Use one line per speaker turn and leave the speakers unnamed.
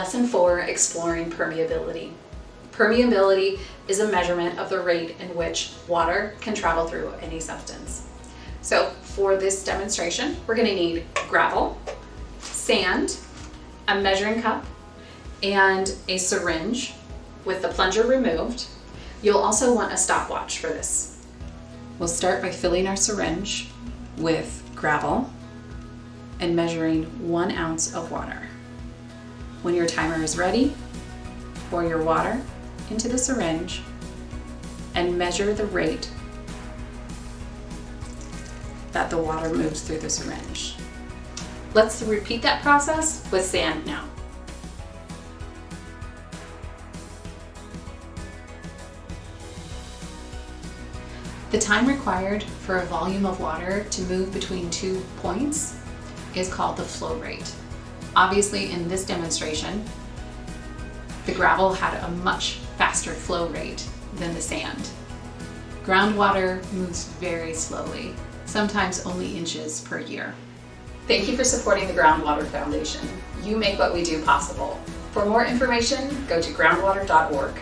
Lesson 4, exploring permeability. Permeability is a measurement of the rate in which water can travel through any substance. So for this demonstration, we're going to need gravel, sand, a measuring cup, and a syringe with the plunger removed. You'll also want a stopwatch for this. We'll start by filling our syringe with gravel and measuring 1 ounce of water. When your timer is ready, pour your water into the syringe and measure the rate that the water moves through the syringe. Let's repeat that process with sand now. The time required for a volume of water to move between 2 points is called the flow rate. Obviously, in this demonstration, the gravel had a much faster flow rate than the sand. Groundwater moves very slowly, sometimes only inches per year. Thank you for supporting the Groundwater Foundation. You make what we do possible. For more information, go to groundwater.org.